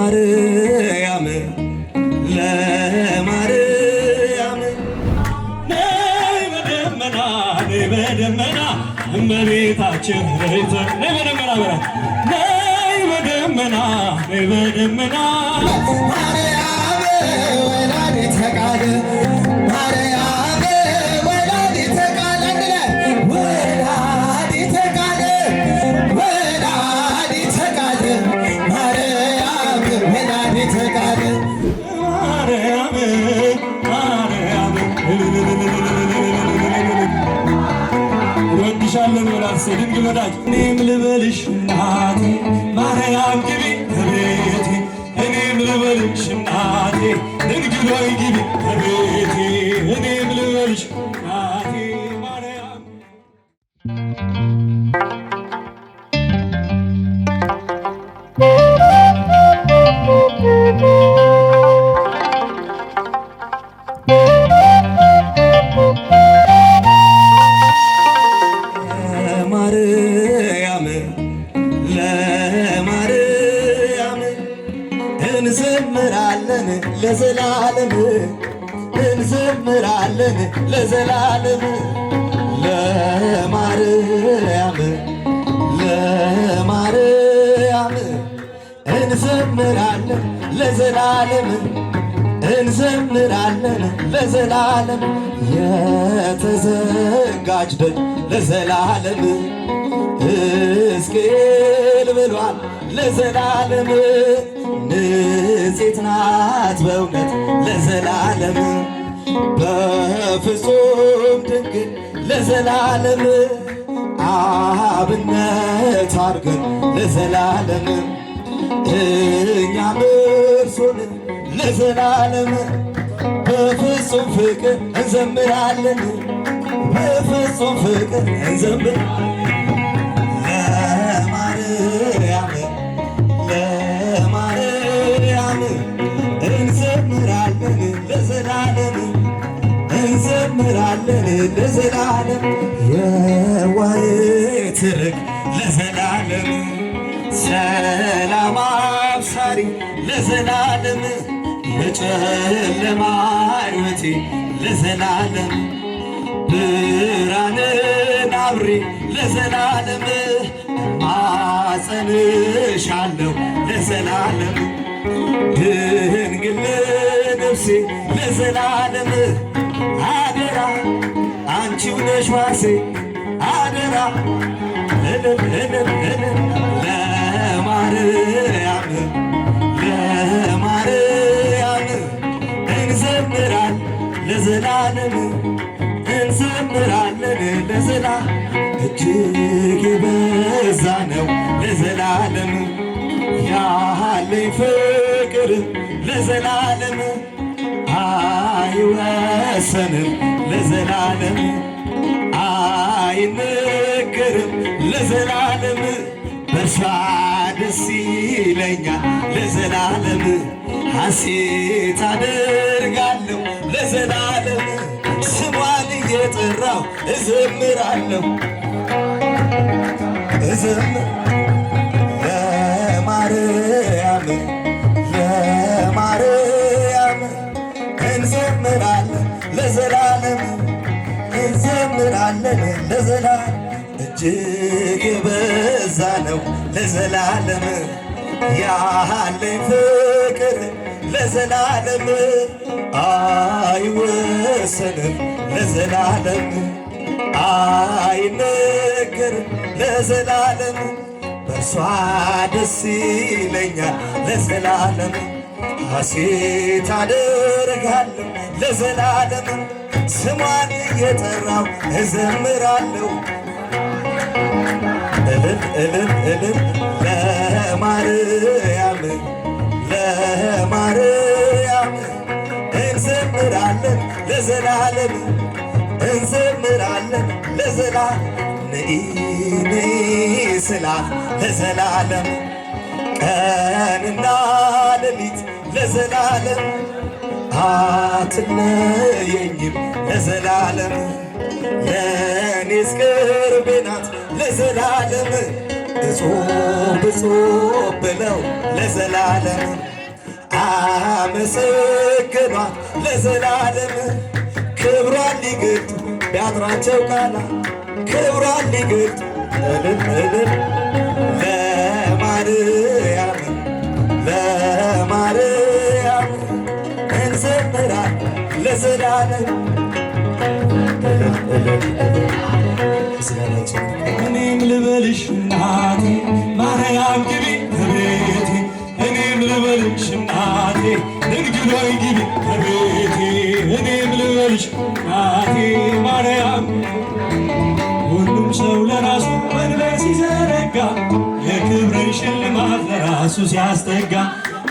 ለማርያም ለማርያም ነይ በደመና ነይ በደመና እመቤታችን ነይ በደመና ነይ በደመና ነይ በደመና ማርያም ወላዲተ ቃል ማርያም ወላዲተ ቃል ወላዲተ ቃል ወላዲተ ቃል ማርያም ወላዲተ ቃል ማርያም ማርያም ወድሻለን ወላዲተ ድንግል ወዳጅ እኔም ልበልሽ እናቴ ማርያም ግቢ ከቤቴ እኔም ልበልሽ እናቴ ድንግል ሆይ ግቢ ከቤቴ እኔም ልበልሽ እናቴ ማርያም ለማርያም እንዘምራለን ለዘላለም እንዘምራለን ለዘላለም ለማርያም ለማርያም እንዘምራለን ለዘላለም እንዘምራለን ለዘላለም የተዘጋች ደጅ ለዘላለም ሕዝቅኤል ብሏል ለዘላለም ንጽሕት ናት በእውነት ለዘላለም በፍጹም ድንግል ለዘላለም አብነት አድርገን ለዘላለም እኛም እርሱን ለዘላለም በፍጹም ፍቅር እንዘምራለን በፍጹም ፍቅር እንዘምራለን ለማርያም ለማርያም እንዘምራለን ለዘላለም እንዘምራለን ለዘላለም የዋህት ርግብ ለዘላለም ሰላም አብሳሪ ለዘላለም የጨለማ ሕይወቴ ለዘላለም ብርሃንን አብሬ ለዘላለም ማጸንሻለሁ ለዘላለም ድንግል ነፍሴ ለዘላለም አደራ አንቺው ነሽ ዋሴ አደራ ለማርያም ለማርያም እንዘምራለን ለዘላለም እንዘምራለን ለዘላለም እጅግ የበዛ ነው ለዘላለም ያለኝ ፍቅር ለዘላለም አይወሰንም ለዘላለም አይነገርም ለዘላለም በእርሷ ደስ ይለኛል ለዘላለም ሐሴት አደርጋለሁ ለዘላለም ስሟን እየጠራሁ እዘምራለሁ ለማርያም ለማርያም እንዘምራለን ለዘላለም እንዘምራለን ለዘላለም እጅግ የበዛ ነው ለዘላለም ያለኝ ፍቅር ለዘላለም አይወሰንም ለዘላለም አይነገርም ለዘላለም በእርሷ ደስ ይለኛል ለዘላለም ሐሴት አደርጋለሁ ለዘላለም ስሟን እየጠራሁ እዘምራለሁ እልል እልል እልል ለማርያም ለማርያም እንዘምራለን ለዘላለም እንዘምራለን ለዘላለም ነይ ነይ ስላት ለዘላለም ቀንና ሌሊት ለዘላለም አትለየኝም ለዘላለም ለእኔስ ቅርቤ ናት ለዘላለም እጹብ እጹብ ብለው ለዘላለም አመሰግኗት ለዘላለም ክብሯን ሊገልጡ ቢያጥራቸው ቃላት ክብሯን ሊገልጡ እልል እልል ለማርያም ለማርያም እንዘምራለን ለዘላለም እኔም ልበልሽ እናቴ ማርያም ግቢ ከቤቴ እኔም ልበልሽ እናቴ ድንግል ሆይ ግቢ ከቤቴ እኔም ልበልሽ እናቴ ማርያም ሁሉም ሰው ለራሱ መንበር ሲዘረጋ የክብርን ሽልማት ለራሱ ሲያስጠጋ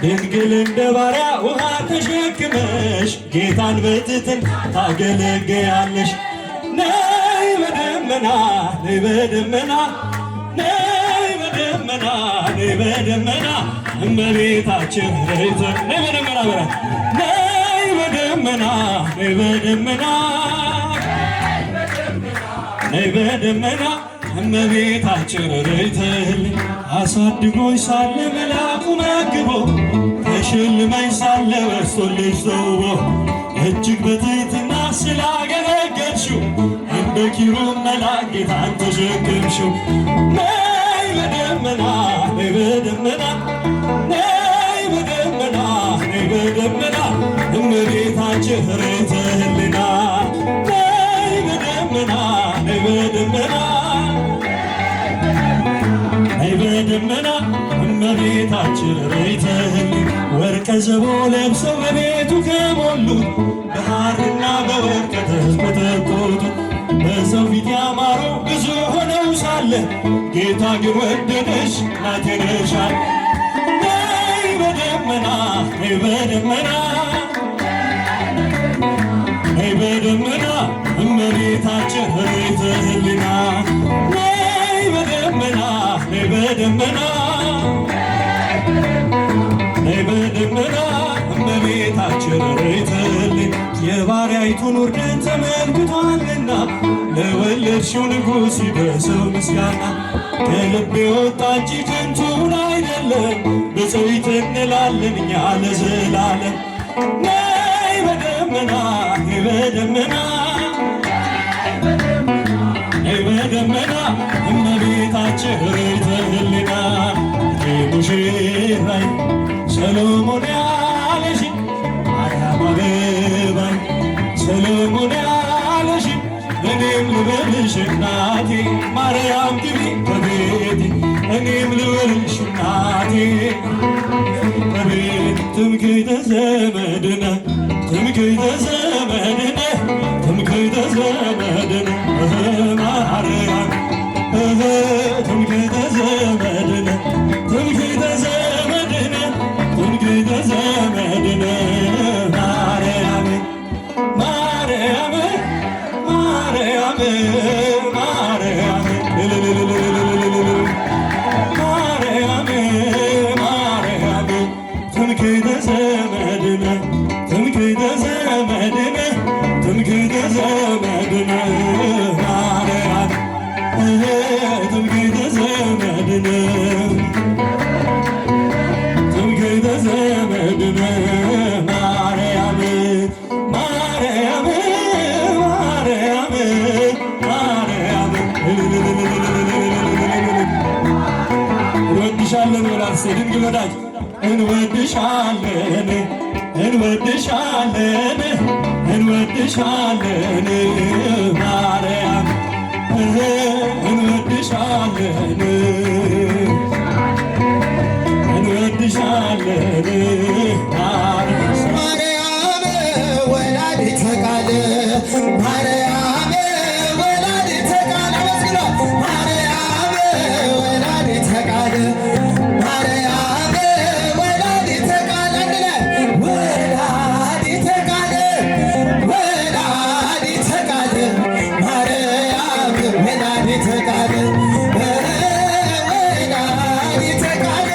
ድንግል እንደ ባሪያ ውሃ ተሸክመሽ ጌታን በትሕትና ታገለግያለሽ። ነይ በደመና ነይ በደመና ነይ በደመና ነይ በደመና እመቤታችን ርይት ነይ በደመና በራ ነይ በደመና ነይ በደመና ነይ በደመና እመቤታችን ርይትልኝ አሳድጎኝ ሳለ መልአኩ መግቦ ተሸልመኝ ሳለ በስቶልሽ ተውቦ እጅግ በትሕትና ስላገለገልሽው እንደ ኪሩብ መልአክ ጌታን ተሸከምሽው። ነይ በደመና ነይ በደመና ነይ በደመና ነይ በደመና እመቤታችን ርይተ ህሊና ነይ በደመና ነይ በደመና ነይ በደመና እመቤታችን ርይተ ህሊና ወርቀ ዘቦ ለብሰው በቤቱ ከሞሉት በሐርና በወርቅ ከተንቆጠቆጡት በሰው ፊት ያማሩ ብዙ ሆነው ሳለ ጌታ ግን ወደደሽ እናቴ ነሽ አለ። ነይ በደመና ነይ በደመና ነይ በደመና እመቤታችን ርይተ ህሊና ነይ በደመና ነይ በደመና ነይ በደመና እመቤታችን ርይተ ህሊና የባሪያይቱን ውርደት ተመልክቷልና ለወለድሽው ንጉሥ ይድረሰው ምስጋና ከልቤ ወጣ እንጂ ከንቱን አይደለም ብፅዕት እንላለን እኛ ለዘላለም። ነይ በደመና ነይ በደመና ነይ በደመና እመቤታችን ርይተ ህሊና ሙሽራይ ሰሎሞን ያለሽ ማርያም አበባይ ሰሎሞን ያለሽ እኔም ልበልሽ እናቴ ማርያም ግቢ ከቤቴ እኔም ልበልሽ እናቴ ከቤት ትምክህተ ዘመድነ ትምክህተ ዘመድነ ትምክህተ ዘመድነ ማርያም ትምክህተ ዘመድነ ትምክህተ ዘመድነ ትምክህተ ዘመድነ ማርያም ማርያም ማርያም ማርያም ማርያም ማርያም ትምክህተ ዘመድነ ትምክህተ ዘመድነ ትምክህተ ዘመድነ ማርያም ትምክህተ ዘመድነ ትምክህተ ዘመድነ ማርያም ማርያም ማርያም ማርያም እንወድሻለን ወላዲተ ድንግል ወዳጅ እንወድሻለን እንወድሻለን እንወድሻለን ማርያም እንወድሻለን እንወድሻለን ማርያም ወላዲተ ቃል ማርያም ወላዲተ ቃል ማርያም ወላዲተ ቃል ማርያም ወላዲተ ቃል ወላዲተ ቃል ወላዲተ ቃል ማርያም ወላዲተ ቃል ወላዲተ ቃል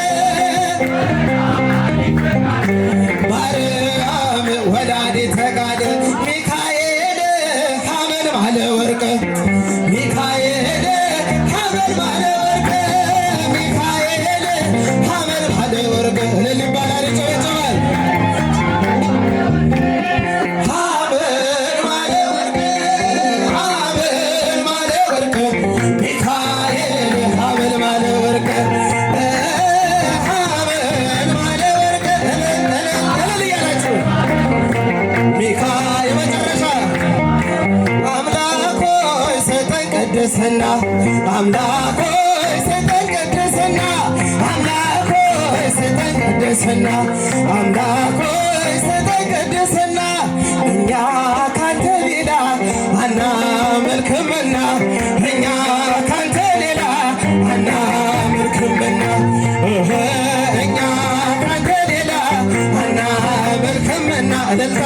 አምላክ ሆይ ስጠን ቅድስና አምላክ ሆይ ስጠን ቅድስና አምላክ ሆይ ስጠን ቅድስና እኛ ካንተ ሌላ አናመልክምና እኛ ካንተ ሌላ አናመልክምና እኛ ካንተ ሌላ አናመልክምና እልልታ